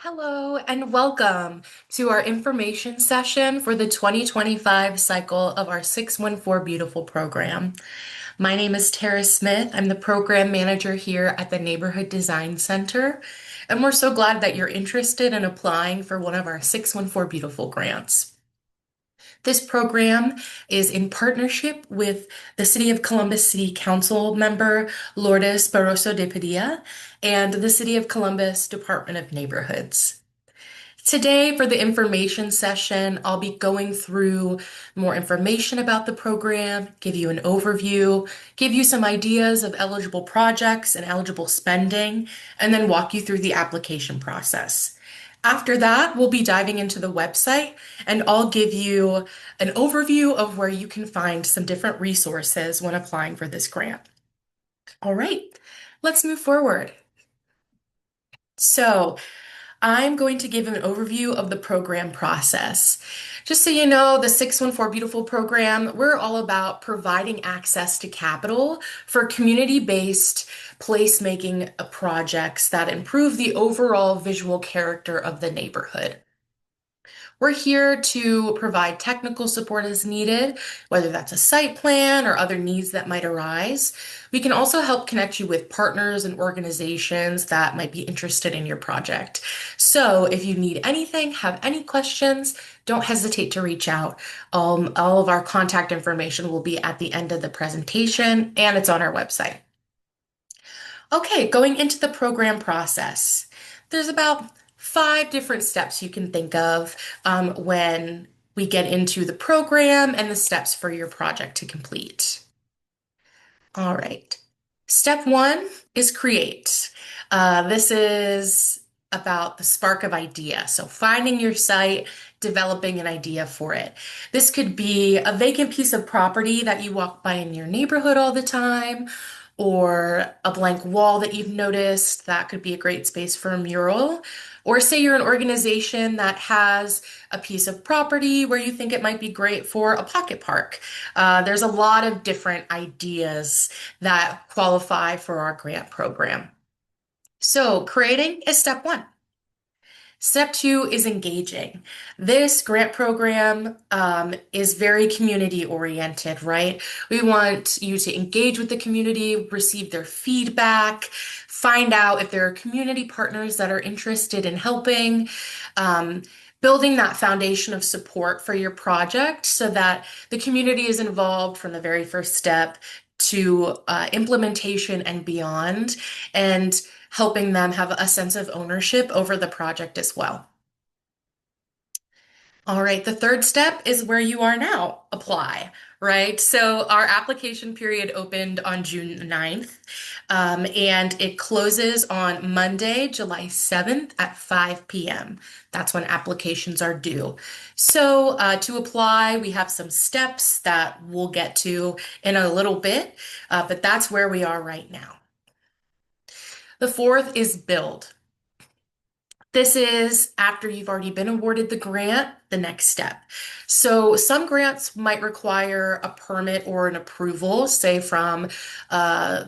Hello and welcome to our information session for the 2025 cycle of our 614 Beautiful program. My name is Tara Smith. I'm the program manager here at the Neighborhood Design Center, and we're so glad that you're interested in applying for one of our 614 Beautiful grants. This program is in partnership with the City of Columbus City Council member Lourdes Barroso de Padilla and the City of Columbus Department of Neighborhoods. Today, for the information session, I'll be going through more information about the program, give you an overview, give you some ideas of eligible projects and eligible spending, and then walk you through the application process. After that, we'll be diving into the website and I'll give you an overview of where you can find some different resources when applying for this grant. All right, let's move forward. So, I'm going to give an overview of the program process. Just so you know, the 614 Beautiful program, we're all about providing access to capital for community-based placemaking projects that improve the overall visual character of the neighborhood. We're here to provide technical support as needed, whether that's a site plan or other needs that might arise. We can also help connect you with partners and organizations that might be interested in your project. So if you need anything, have any questions, don't hesitate to reach out. All of our contact information will be at the end of the presentation and it's on our website. Okay, going into the program process. There's about 5 different steps you can think of when we get into the program and the steps for your project to complete. All right. Step 1 is create. This is about the spark of idea. So finding your site, developing an idea for it. This could be a vacant piece of property that you walk by in your neighborhood all the time, or a blank wall that you've noticed. That could be a great space for a mural. Or say you're an organization that has a piece of property where you think it might be great for a pocket park. There's a lot of different ideas that qualify for our grant program. So creating is step 1. Step 2 is engaging. This grant program is very community oriented, right? We want you to engage with the community, receive their feedback, find out if there are community partners that are interested in helping, building that foundation of support for your project so that the community is involved from the very first step to implementation and beyond, and helping them have a sense of ownership over the project as well. All right, the third step is where you are now, apply, right? So our application period opened on June 9th, and it closes on Monday, July 7th at 5 p.m. That's when applications are due. So to apply, we have some steps that we'll get to in a little bit, but that's where we are right now. The fourth is build. This is after you've already been awarded the grant, the next step. So some grants might require a permit or an approval, say from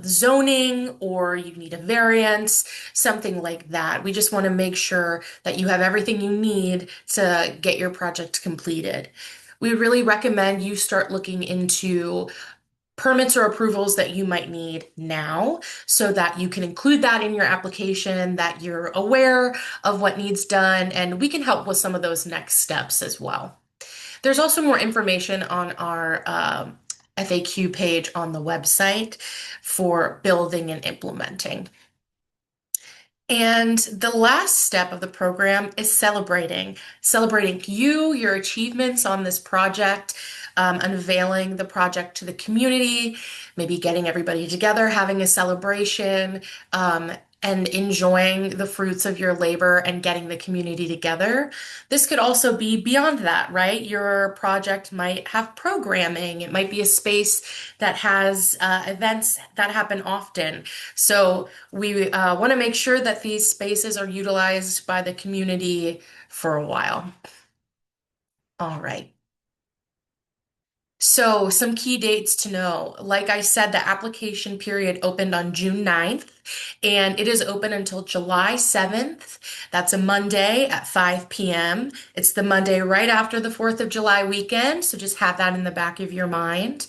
zoning, or you need a variance, something like that. We just want to make sure that you have everything you need to get your project completed. We really recommend you start looking into permits or approvals that you might need now so that you can include that in your application, that you're aware of what needs done, and we can help with some of those next steps as well. There's also more information on our FAQ page on the website for building and implementing. And the last step of the program is celebrating you, your achievements on this project, unveiling the project to the community, maybe getting everybody together, having a celebration, and enjoying the fruits of your labor and getting the community together. This could also be beyond that, right? Your project might have programming. It might be a space that has events that happen often. So we want to make sure that these spaces are utilized by the community for a while. All right. So, some key dates to know. Like I said, the application period opened on June 9th, and it is open until July 7th. That's a Monday at 5 p.m. It's the Monday right after the 4th of July weekend, so just have that in the back of your mind.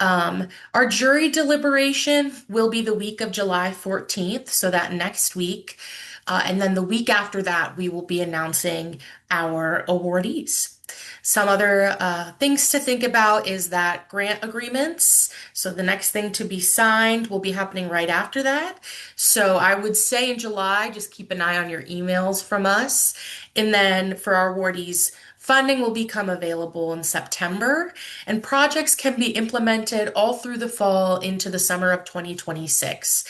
Our jury deliberation will be the week of July 14th, so that next week. And then the week after that, we will be announcing our awardees. Some other things to think about is that grant agreements. So the next thing to be signed will be happening right after that. So I would say in July, just keep an eye on your emails from us. And then for our awardees, funding will become available in September, and projects can be implemented all through the fall into the summer of 2026.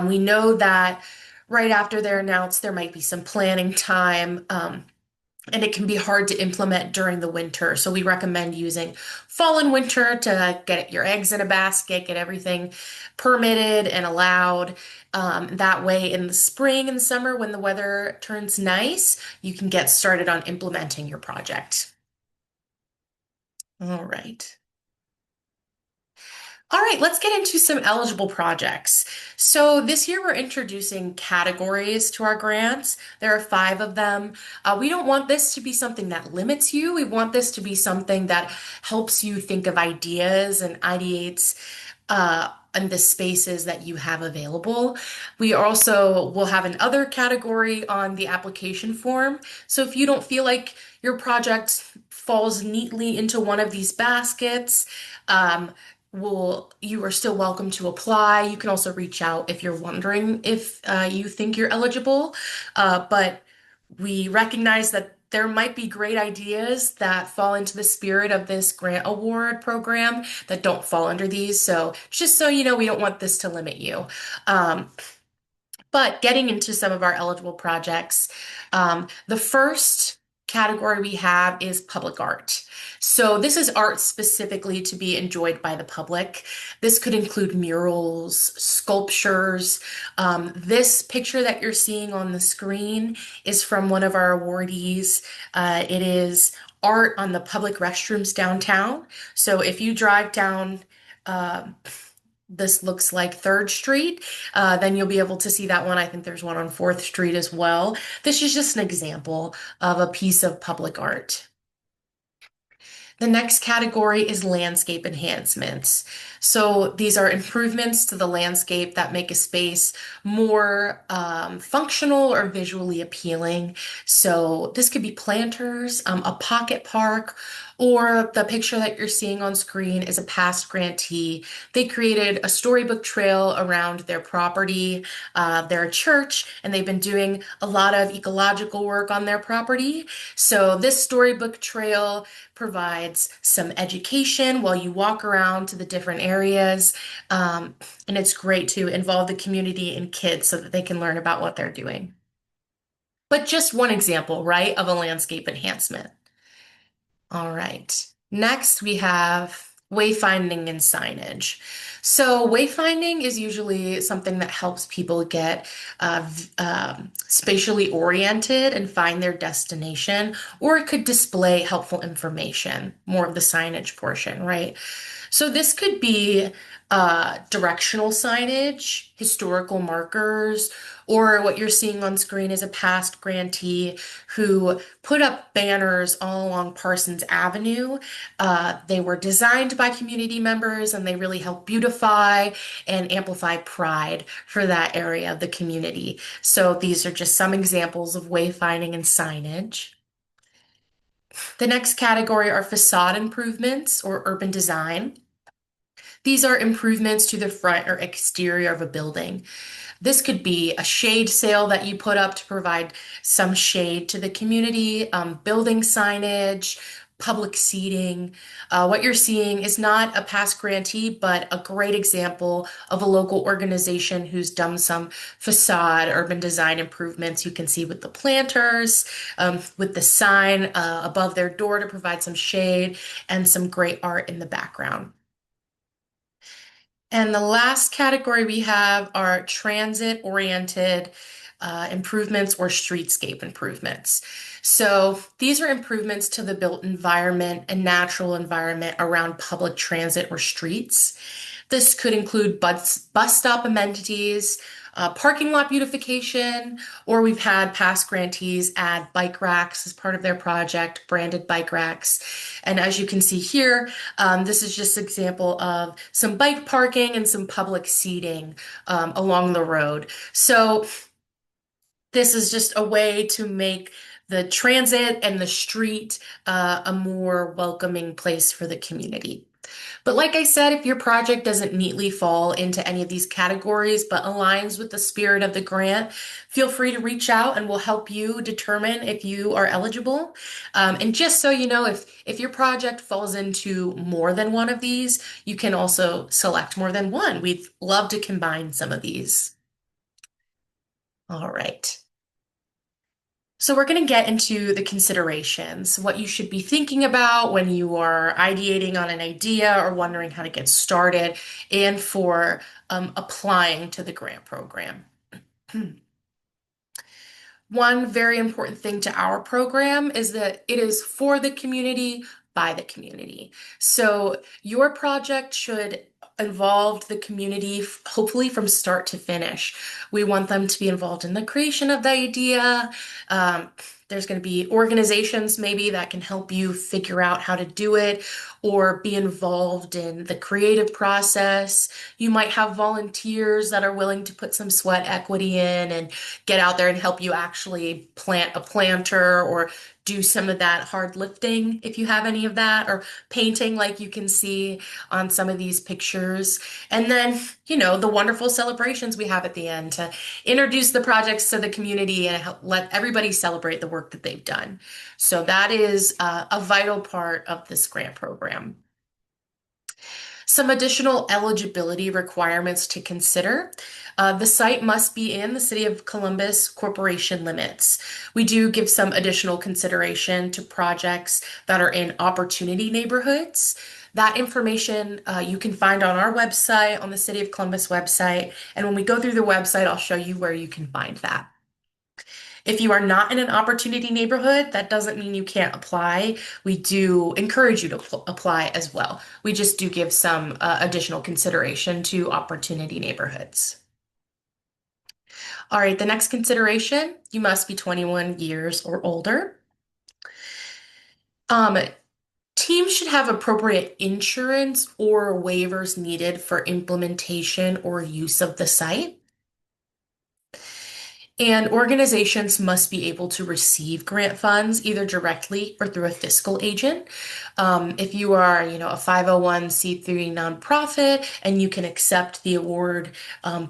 We know that right after they're announced, there might be some planning time. And it can be hard to implement during the winter. So we recommend using fall and winter to get your eggs in a basket, get everything permitted and allowed. That way, in the spring and summer, when the weather turns nice, you can get started on implementing your project. All right. All right, let's get into some eligible projects. So this year we're introducing categories to our grants. There are 5 of them. We don't want this to be something that limits you. We want this to be something that helps you think of ideas and ideates in the spaces that you have available. We also will have another category on the application form. So if you don't feel like your project falls neatly into one of these baskets, um, you are still welcome to apply. You can also reach out if you're wondering if you think you're eligible. But we recognize that there might be great ideas that fall into the spirit of this grant award program that don't fall under these. So just so you know, we don't want this to limit you. Um, but getting into some of our eligible projects, the first category we have is public art. So this is art specifically to be enjoyed by the public. This could include murals, sculptures. This picture that you're seeing on the screen is from one of our awardees. It is art on the public restrooms downtown. So if you drive down, uh, this looks like 3rd Street, then you'll be able to see that one. I think there's one on 4th Street as well. This is just an example of a piece of public art. The next category is landscape enhancements. So these are improvements to the landscape that make a space more functional or visually appealing. So this could be planters, a pocket park, or the picture that you're seeing on screen is a past grantee. They created a storybook trail around their property. They're a church, and they've been doing a lot of ecological work on their property. So this storybook trail provides some education while you walk around to the different areas. And it's great to involve the community and kids so that they can learn about what they're doing. But just one example, right, of a landscape enhancement. All right. Next, we have wayfinding and signage. So, wayfinding is usually something that helps people get spatially oriented and find their destination, or it could display helpful information, more of the signage portion, right? So, this could be directional signage, historical markers, or what you're seeing on screen is a past grantee who put up banners all along Parsons Avenue. They were designed by community members and they really help beautify and amplify pride for that area of the community. So these are just some examples of wayfinding and signage. The next category are facade improvements or urban design. These are improvements to the front or exterior of a building. This could be a shade sail that you put up to provide some shade to the community, building signage, public seating. What you're seeing is not a past grantee, but a great example of a local organization who's done some facade urban design improvements. You can see with the planters, with the sign above their door to provide some shade, and some great art in the background. And the last category we have are transit-oriented improvements or streetscape improvements. So these are improvements to the built environment and natural environment around public transit or streets. This could include bus stop amenities, parking lot beautification, or we've had past grantees add bike racks as part of their project, branded bike racks. And as you can see here, this is just an example of some bike parking and some public seating along the road. So this is just a way to make the transit and the street a more welcoming place for the community. But like I said, if your project doesn't neatly fall into any of these categories but aligns with the spirit of the grant, feel free to reach out and we'll help you determine if you are eligible. And just so you know, if your project falls into more than one of these, you can also select more than one. We'd love to combine some of these. All right. So we're going to get into the considerations, what you should be thinking about when you are ideating on an idea or wondering how to get started, and for applying to the grant program. One very important thing to our program is that it is for the community, by the community. So your project should involve the community, hopefully from start to finish. We want them to be involved in the creation of the idea. There's going to be organizations maybe that can help you figure out how to do it or be involved in the creative process. You might have volunteers that are willing to put some sweat equity in and get out there and help you actually plant a planter or do some of that hard lifting if you have any of that, or painting like you can see on some of these pictures. And then, the wonderful celebrations we have at the end to introduce the projects to the community and let everybody celebrate the work that they've done. So that is a vital part of this grant program. Some additional eligibility requirements to consider. The site must be in the City of Columbus corporation limits. We do give some additional consideration to projects that are in opportunity neighborhoods. That information you can find on our website, on the City of Columbus website. And when we go through the website, I'll show you where you can find that. If you are not in an opportunity neighborhood, that doesn't mean you can't apply. We do encourage you to apply as well. We just do give some additional consideration to opportunity neighborhoods. All right, the next consideration, you must be 21 years or older. Teams should have appropriate insurance or waivers needed for implementation or use of the site. And organizations must be able to receive grant funds either directly or through a fiscal agent. If you are, a 501c3 nonprofit and you can accept the award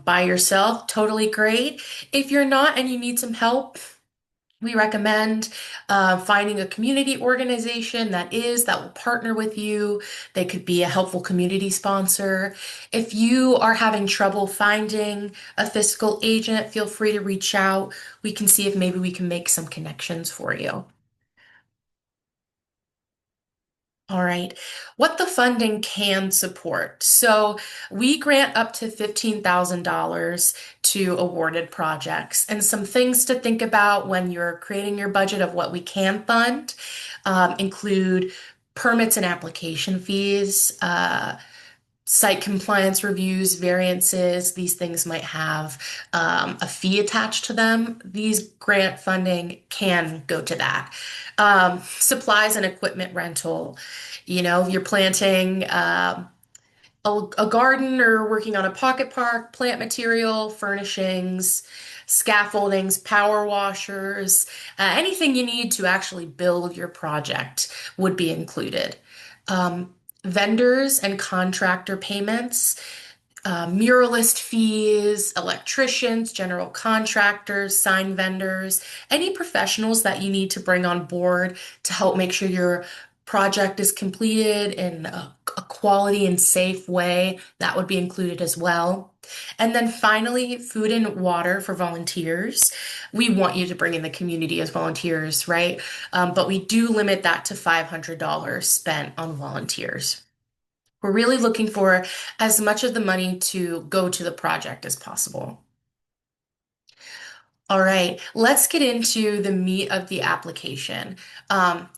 by yourself, totally great. If you're not and you need some help, we recommend finding a community organization that will partner with you. They could be a helpful community sponsor. If you are having trouble finding a fiscal agent, feel free to reach out. We can see if maybe we can make some connections for you. All right, what the funding can support. So we grant up to $15,000 to awarded projects, and some things to think about when you're creating your budget of what we can fund include permits and application fees, site compliance reviews, variances. These things might have a fee attached to them. These grant funding can go to that. Supplies and equipment rental. If you're planting a garden or working on a pocket park, plant material, furnishings, scaffoldings, power washers, anything you need to actually build your project would be included. Vendors and contractor payments, muralist fees, electricians, general contractors, sign vendors, any professionals that you need to bring on board to help make sure your project is completed in a quality and safe way, that would be included as well. And then finally, food and water for volunteers. We want you to bring in the community as volunteers, right? But we do limit that to $500 spent on volunteers. We're really looking for as much of the money to go to the project as possible. All right, let's get into the meat of the application.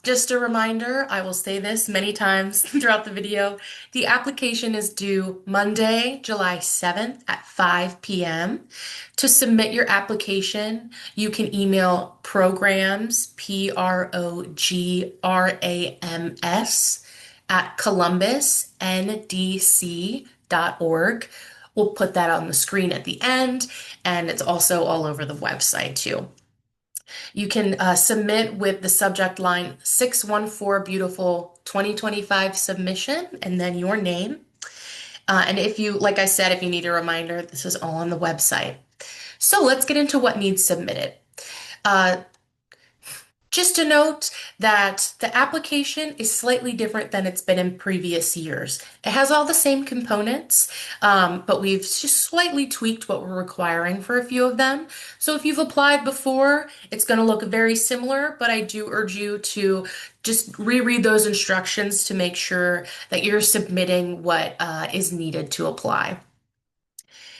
Just a reminder, I will say this many times throughout the video. The application is due Monday, July 7th at 5 p.m. To submit your application, you can email programs, programs, at columbusndc.org. We'll put that on the screen at the end, and it's also all over the website too. You can submit with the subject line 614 Beautiful 2025 submission and then your name. And if you, like I said, if you need a reminder, this is all on the website. So let's get into what needs submitted. Uh, just a note that the application is slightly different than it's been in previous years. It has all the same components, but we've just slightly tweaked what we're requiring for a few of them. So if you've applied before, it's going to look very similar, but I do urge you to just reread those instructions to make sure that you're submitting what is needed to apply.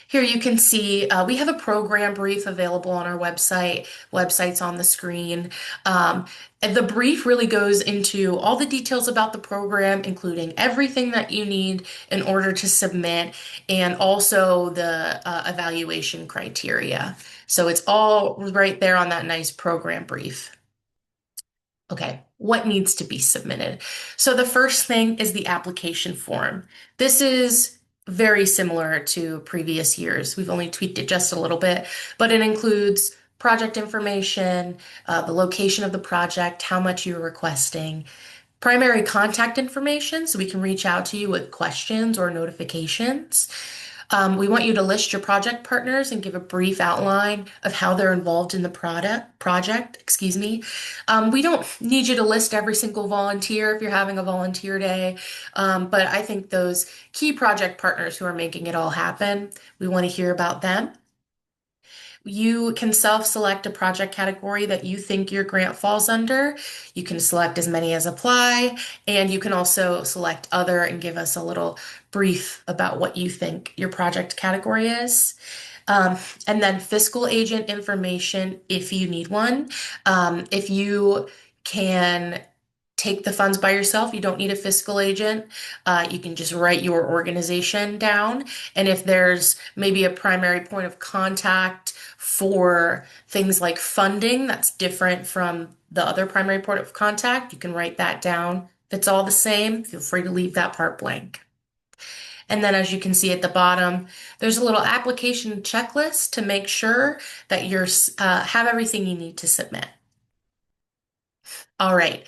Here you can see we have a program brief available on our website. Website's on the screen. And the brief really goes into all the details about the program, including everything that you need in order to submit, and also the evaluation criteria. So it's all right there on that nice program brief. Okay, what needs to be submitted? So the first thing is the application form. This is very similar to previous years. We've only tweaked it just a little bit, but it includes project information, the location of the project, how much you're requesting, primary contact information so we can reach out to you with questions or notifications. We want you to list your project partners and give a brief outline of how they're involved in the project, excuse me. We don't need you to list every single volunteer if you're having a volunteer day, but I think those key project partners who are making it all happen, we want to hear about them. You can self-select a project category that you think your grant falls under. You can select as many as apply, and you can also select other and give us a little brief about what you think your project category is. And then fiscal agent information if you need one. If you can take the funds by yourself, you don't need a fiscal agent. You can just write your organization down. And if there's maybe a primary point of contact for things like funding that's different from the other primary point of contact, you can write that down. If it's all the same, feel free to leave that part blank. And then as you can see at the bottom, there's a little application checklist to make sure that you have everything you need to submit. All right.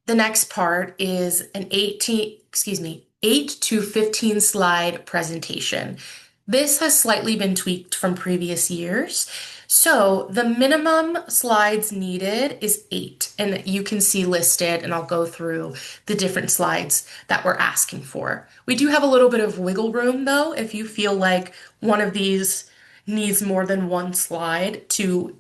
The next part is an 8 to 15 slide presentation. This has slightly been tweaked from previous years. So the minimum slides needed is 8, and you can see listed, and I'll go through the different slides that we're asking for. We do have a little bit of wiggle room though, if you feel like one of these needs more than one slide to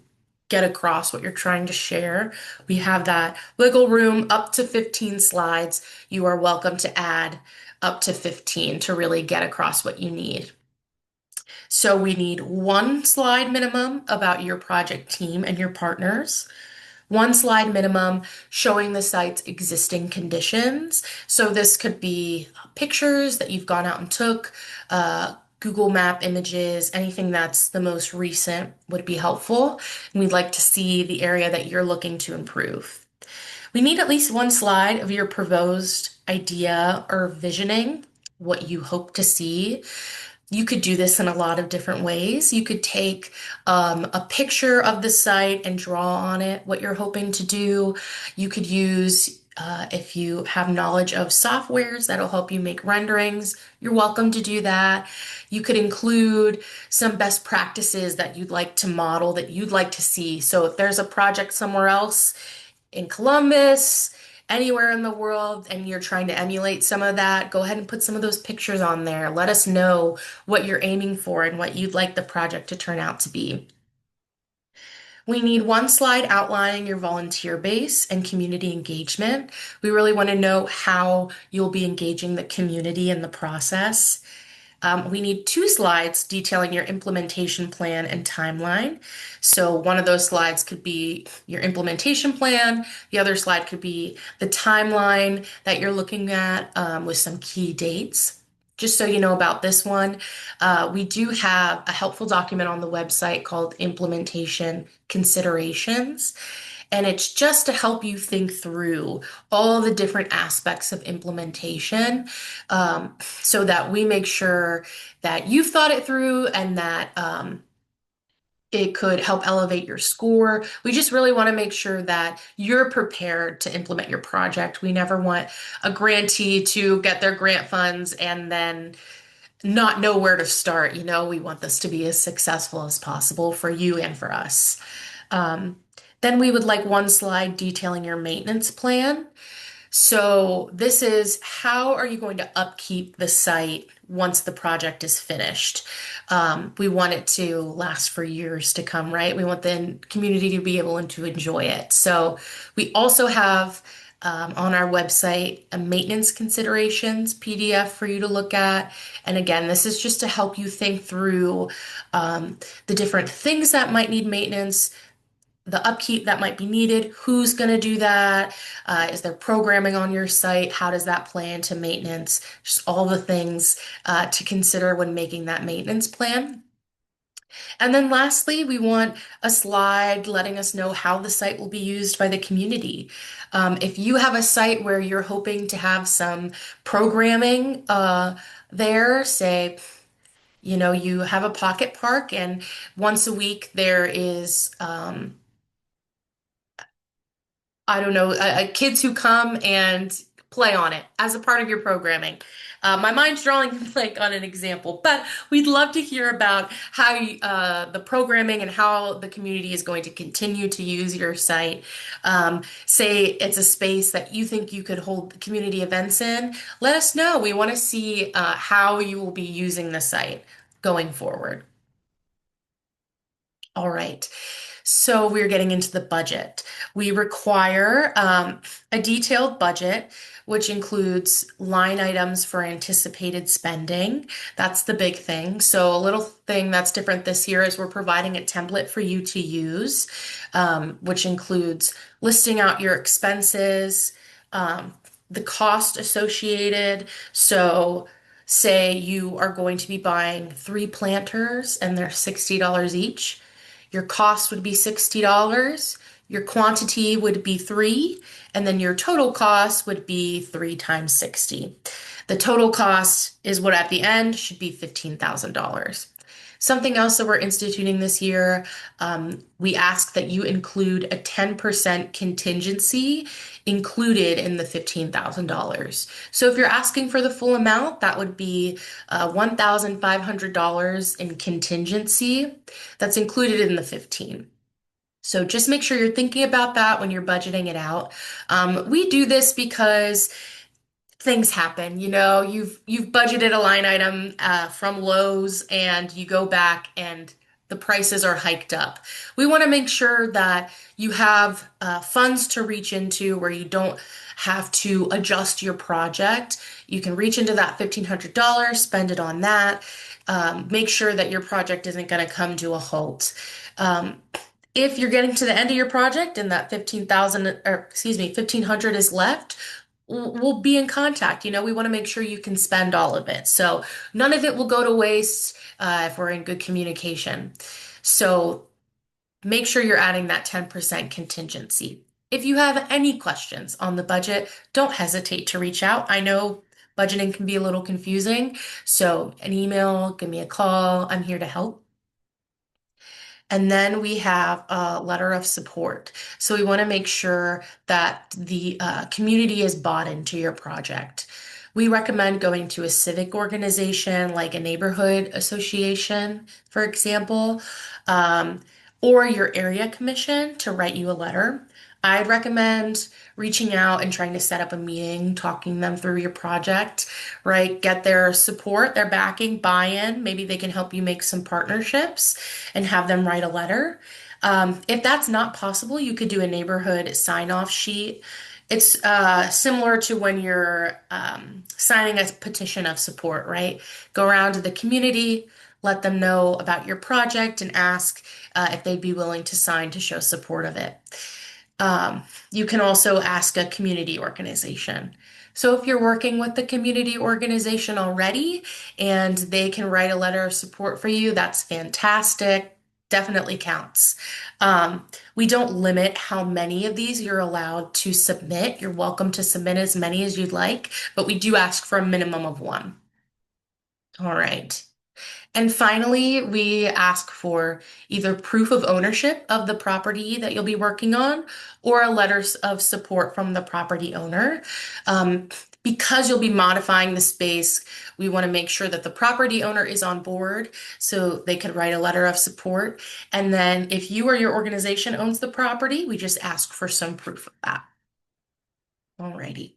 get across what you're trying to share. We have that wiggle room up to 15 slides. You are welcome to add up to 15 to really get across what you need. So we need one slide minimum about your project team and your partners. One slide minimum showing the site's existing conditions. So this could be pictures that you've gone out and took, Google Map images, anything that's the most recent would be helpful. And we'd like to see the area that you're looking to improve. We need at least one slide of your proposed idea or visioning, what you hope to see. You could do this in a lot of different ways. You could take a picture of the site and draw on it what you're hoping to do. You could use, if you have knowledge of softwares that'll help you make renderings, you're welcome to do that. You could include some best practices that you'd like to model, that you'd like to see. So if there's a project somewhere else in Columbus, anywhere in the world, and you're trying to emulate some of that, go ahead and put some of those pictures on there. Let us know what you're aiming for and what you'd like the project to turn out to be. We need one slide outlining your volunteer base and community engagement. We really want to know how you'll be engaging the community in the process. We need two slides detailing your implementation plan and timeline. So one of those slides could be your implementation plan. The other slide could be the timeline that you're looking at with some key dates. Just so you know about this one, we do have a helpful document on the website called Implementation Considerations. And it's just to help you think through all the different aspects of implementation so that we make sure that you've thought it through and that it could help elevate your score. We just really want to make sure that you're prepared to implement your project. We never want a grantee to get their grant funds and then not know where to start. We want this to be as successful as possible for you and for us. Um, then we would like one slide detailing your maintenance plan. So this is how are you going to upkeep the site once the project is finished? We want it to last for years to come, right? We want the community to be able to enjoy it. So we also have on our website a maintenance considerations PDF for you to look at. And again, this is just to help you think through the different things that might need maintenance, the upkeep that might be needed, who's going to do that, is there programming on your site, how does that play into maintenance, just all the things to consider when making that maintenance plan. And then lastly, we want a slide letting us know how the site will be used by the community. If you have a site where you're hoping to have some programming there, say, you have a pocket park and once a week there is I don't know, kids who come and play on it as a part of your programming. My mind's drawing a blank on an example, but we'd love to hear about how the programming and how the community is going to continue to use your site. Say it's a space that you think you could hold community events in. Let us know. We want to see how you will be using the site going forward. All right. So we're getting into the budget. We require a detailed budget, which includes line items for anticipated spending. That's the big thing. So a little thing that's different this year is we're providing a template for you to use, which includes listing out your expenses, the cost associated. So say you are going to be buying 3 planters and they're $60 each. Your cost would be $60, your quantity would be 3, and then your total cost would be 3 times 60. The total cost is what at the end should be $15,000. Something else that we're instituting this year, we ask that you include a 10% contingency included in the $15,000. So if you're asking for the full amount, that would be $1,500 in contingency that's included in the 15. So just make sure you're thinking about that when you're budgeting it out. We do this because things happen. You've budgeted a line item from Lowe's and you go back and the prices are hiked up. We want to make sure that you have funds to reach into where you don't have to adjust your project. You can reach into that $1,500, spend it on that. Make sure that your project isn't going to come to a halt. If you're getting to the end of your project and that 1,500 is left, we'll be in contact. We want to make sure you can spend all of it. So none of it will go to waste if we're in good communication. So make sure you're adding that 10% contingency. If you have any questions on the budget, don't hesitate to reach out. I know budgeting can be a little confusing, so an email, give me a call. I'm here to help. And then we have a letter of support. So we want to make sure that the community is bought into your project. We recommend going to a civic organization like a neighborhood association, for example, or your area commission to write you a letter. I'd recommend reaching out and trying to set up a meeting, talking them through your project, right? Get their support, their backing, buy-in. Maybe they can help you make some partnerships and have them write a letter. If that's not possible, you could do a neighborhood sign-off sheet. It's similar to when you're signing a petition of support, right? Go around to the community, let them know about your project, and ask if they'd be willing to sign to show support of it. You can also ask a community organization. So if you're working with the community organization already and they can write a letter of support for you, that's fantastic. Definitely counts. We don't limit how many of these you're allowed to submit. You're welcome to submit as many as you'd like, but we do ask for a minimum of one. All right. And finally, we ask for either proof of ownership of the property that you'll be working on or a letters of support from the property owner. Um, because you'll be modifying the space, we want to make sure that the property owner is on board so they could write a letter of support. And then if you or your organization owns the property, we just ask for some proof of that. Alrighty.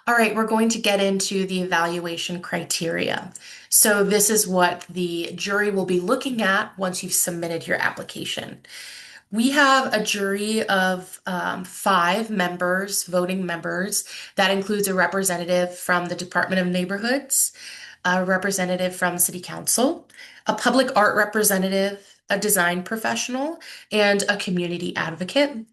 All right, we're going to get into the evaluation criteria. So this is what the jury will be looking at once you've submitted your application. We have a jury of 5 members, voting members. That includes a representative from the Department of Neighborhoods, a representative from City Council, a public art representative, a design professional, and a community advocate.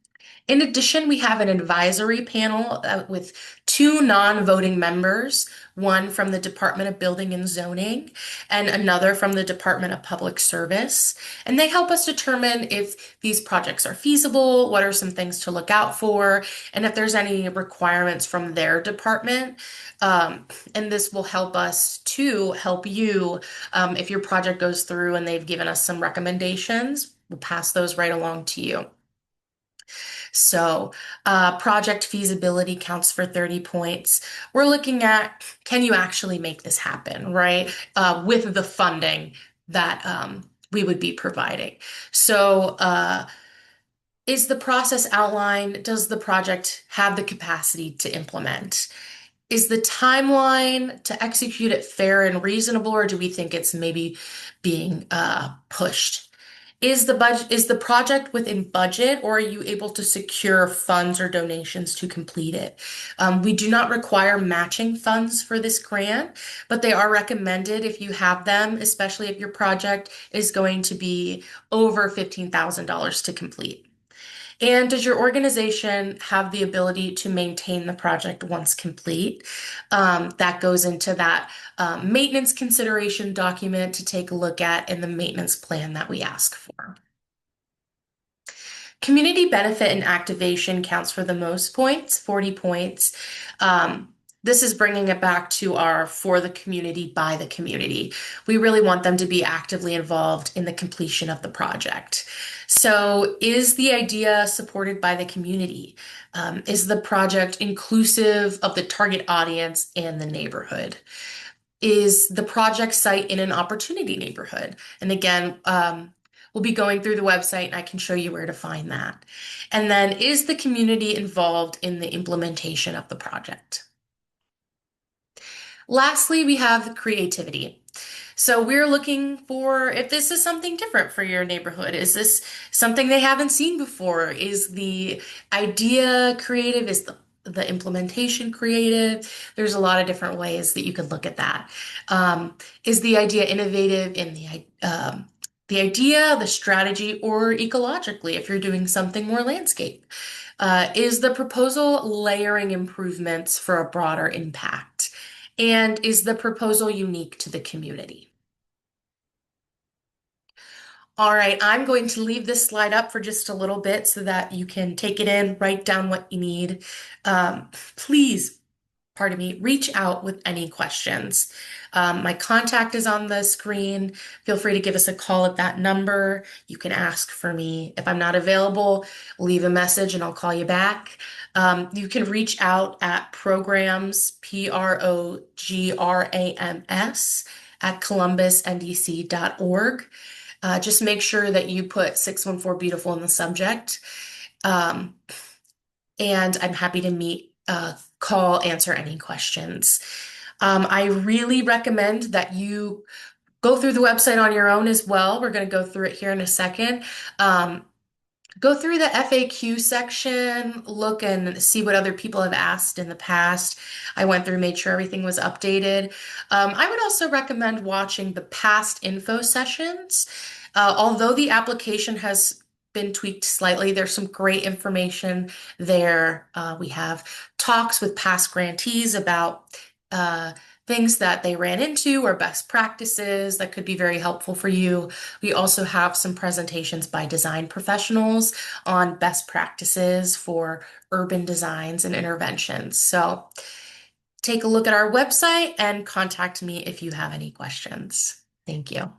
In addition, we have an advisory panel with 2 non-voting members, one from the Department of Building and Zoning and another from the Department of Public Service. And they help us determine if these projects are feasible, what are some things to look out for, and if there's any requirements from their department. And this will help us to help you if your project goes through and they've given us some recommendations. We'll pass those right along to you. So, project feasibility counts for 30 points. We're looking at, can you actually make this happen, right? With the funding that we would be providing. So, is the process outlined? Does the project have the capacity to implement? Is the timeline to execute it fair and reasonable, or do we think it's maybe being pushed? Is the project within budget, or are you able to secure funds or donations to complete it? We do not require matching funds for this grant, but they are recommended if you have them, especially if your project is going to be over $15,000 to complete. And does your organization have the ability to maintain the project once complete? That goes into that maintenance consideration document to take a look at in the maintenance plan that we ask for. Community benefit and activation counts for the most points, 40 points. This is bringing it back to our for the community, by the community. We really want them to be actively involved in the completion of the project. So, is the idea supported by the community? Is the project inclusive of the target audience and the neighborhood? Is the project site in an opportunity neighborhood? And again, we'll be going through the website and I can show you where to find that. And then, is the community involved in the implementation of the project? Lastly, we have creativity. So we're looking for if this is something different for your neighborhood. Is this something they haven't seen before? Is the idea creative? Is the implementation creative? There's a lot of different ways that you could look at that. Is the idea innovative in the idea, the strategy, or ecologically if you're doing something more landscape? Is the proposal layering improvements for a broader impact? And is the proposal unique to the community? All right, I'm going to leave this slide up for just a little bit so that you can take it in, write down what you need. Please, pardon me, reach out with any questions. My contact is on the screen. Feel free to give us a call at that number. You can ask for me. If I'm not available, leave a message and I'll call you back. You can reach out at programs, programs, at columbusndc.org. Just make sure that you put 614 Beautiful in the subject. And I'm happy to meet, call, answer any questions. I really recommend that you go through the website on your own as well. We're going to go through it here in a second. Go through the FAQ section, look and see what other people have asked in the past. I went through, made sure everything was updated. I would also recommend watching the past info sessions. Although the application has been tweaked slightly, there's some great information there. We have talks with past grantees about uh, things that they ran into or best practices that could be very helpful for you. We also have some presentations by design professionals on best practices for urban designs and interventions. So take a look at our website and contact me if you have any questions. Thank you.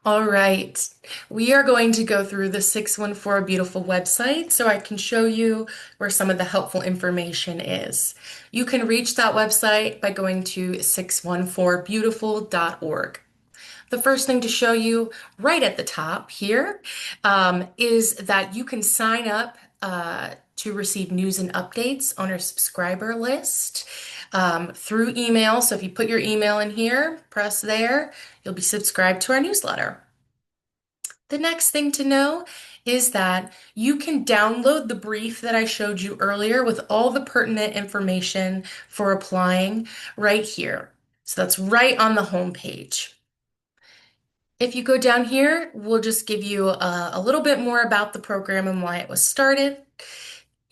All right, we are going to go through the 614 Beautiful website so I can show you where some of the helpful information is. You can reach that website by going to 614beautiful.org. The first thing to show you right at the top here is that you can sign up to receive news and updates on our subscriber list through email. So if you put your email in here, press there, you'll be subscribed to our newsletter. The next thing to know is that you can download the brief that I showed you earlier with all the pertinent information for applying right here. So that's right on the home page. If you go down here, we'll just give you a little bit more about the program and why it was started.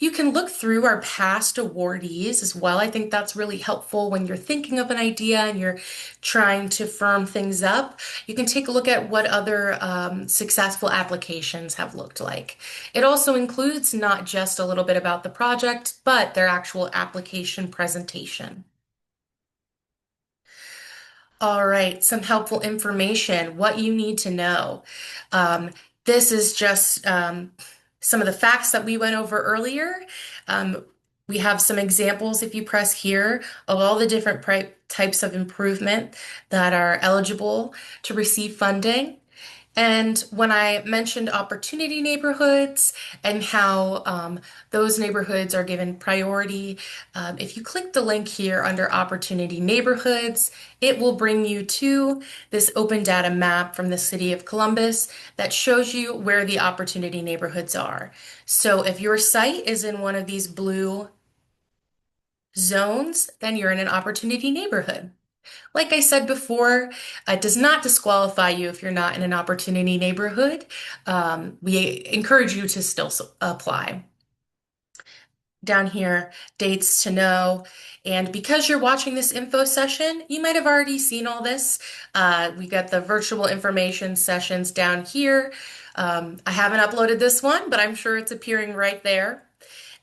You can look through our past awardees as well. I think that's really helpful when you're thinking of an idea and you're trying to firm things up. You can take a look at what other successful applications have looked like. It also includes not just a little bit about the project, but their actual application presentation. All right, some helpful information, what you need to know. Um, this is just some of the facts that we went over earlier. Um, we have some examples, if you press here, of all the different types of improvement that are eligible to receive funding. And when I mentioned opportunity neighborhoods and how those neighborhoods are given priority, if you click the link here under opportunity neighborhoods, it will bring you to this open data map from the city of Columbus that shows you where the opportunity neighborhoods are. So if your site is in one of these blue zones, then you're in an opportunity neighborhood. Like I said before, it does not disqualify you if you're not in an opportunity neighborhood. We encourage you to still apply. Down here, dates to know. And because you're watching this info session, you might have already seen all this. We got the virtual information sessions down here. I haven't uploaded this one, but I'm sure it's appearing right there.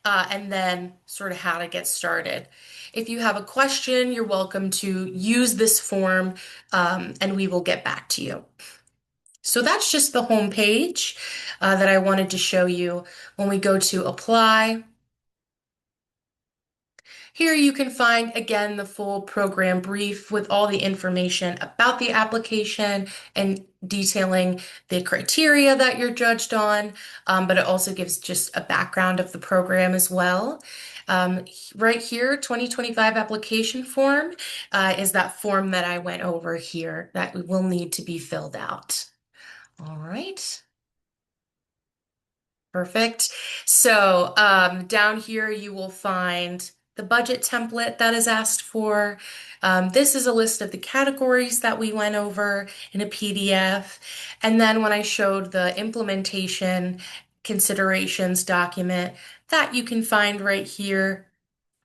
And then sort of how to get started. If you have a question, you're welcome to use this form and we will get back to you. So that's just the home page that I wanted to show you. When we go to apply, here you can find again the full program brief with all the information about the application and detailing the criteria that you're judged on, but it also gives just a background of the program as well. Right here, 2025 application form is that form that I went over here that will need to be filled out. All right. Perfect. So down here you will find the budget template that is asked for. This is a list of the categories that we went over in a PDF. And then when I showed the implementation considerations document, that you can find right here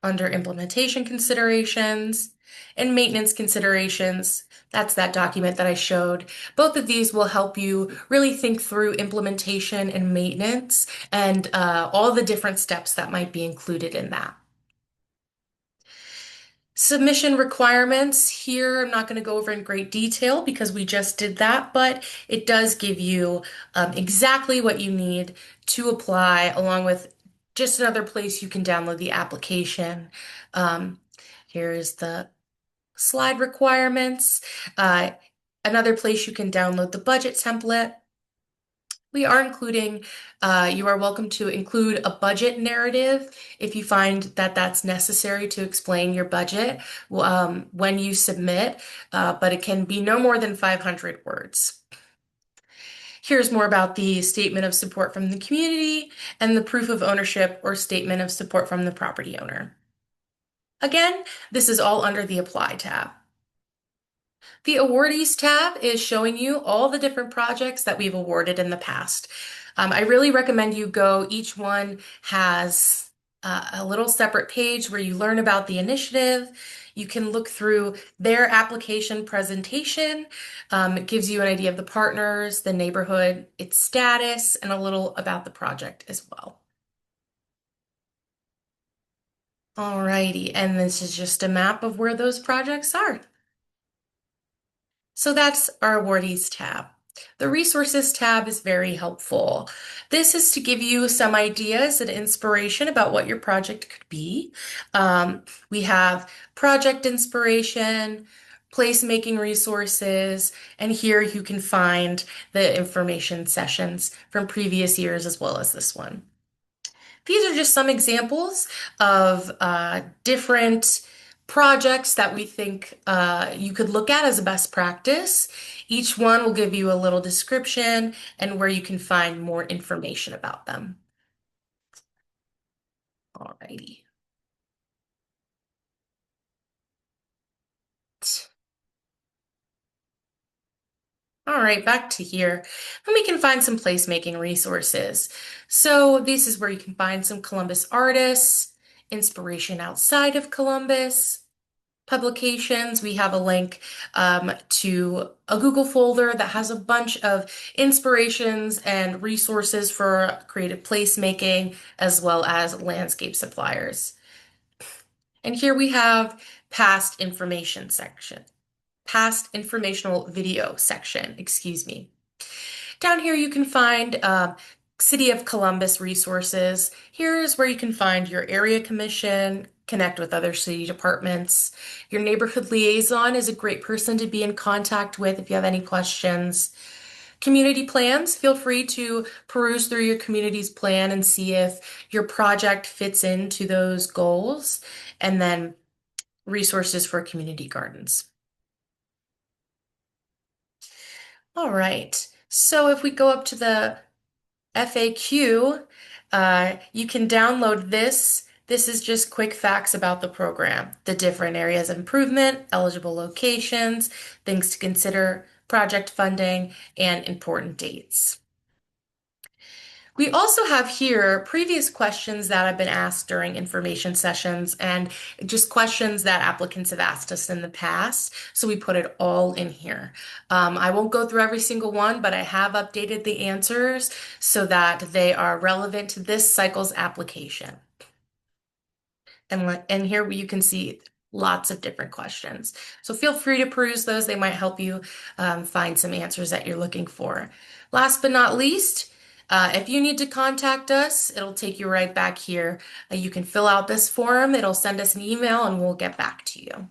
under implementation considerations and maintenance considerations. That's that document that I showed. Both of these will help you really think through implementation and maintenance and all the different steps that might be included in that. Submission requirements here, I'm not going to go over in great detail because we just did that, but it does give you exactly what you need to apply, along with just another place you can download the application. Um, Here's the slide requirements. Another place you can download the budget template. We are including, you are welcome to include a budget narrative if you find that that's necessary to explain your budget when you submit, but it can be no more than 500 words. Here's more about the statement of support from the community and the proof of ownership or statement of support from the property owner. Again, this is all under the Apply tab. The awardees tab is showing you all the different projects that we've awarded in the past. I really recommend you go. Each one has a little separate page where you learn about the initiative. You can look through their application presentation. It gives you an idea of the partners, the neighborhood, its status, and a little about the project as well. Alrighty, and this is just a map of where those projects are. So that's our awardees tab. The resources tab is very helpful. This is to give you some ideas and inspiration about what your project could be. We have project inspiration, placemaking resources, and here you can find the information sessions from previous years as well as this one. These are just some examples of different projects that we think you could look at as a best practice. Each one will give you a little description and where you can find more information about them. Alrighty. All right, back to here. And we can find some placemaking resources. So this is where you can find some Columbus artists, inspiration outside of Columbus, publications. We have a link to a Google folder that has a bunch of inspirations and resources for creative placemaking, as well as landscape suppliers. And here we have past information section, past informational video section, excuse me. Down here you can find City of Columbus resources. Here's where you can find your area commission, connect with other city departments. Your neighborhood liaison is a great person to be in contact with if you have any questions. Community plans, feel free to peruse through your community's plan and see if your project fits into those goals. And then resources for community gardens. All right, so if we go up to the FAQ, you can download this. This is just quick facts about the program, the different areas of improvement, eligible locations, things to consider, project funding, and important dates. We also have here previous questions that have been asked during information sessions and just questions that applicants have asked us in the past. So we put it all in here. I won't go through every single one, but I have updated the answers so that they are relevant to this cycle's application. And here you can see lots of different questions. So feel free to peruse those. They might help you find some answers that you're looking for. Last but not least, if you need to contact us, it'll take you right back here. You can fill out this form, it'll send us an email, and we'll get back to you.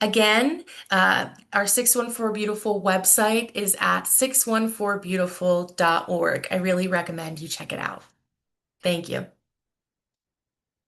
Again, our 614 Beautiful website is at 614beautiful.org. I really recommend you check it out. Thank you.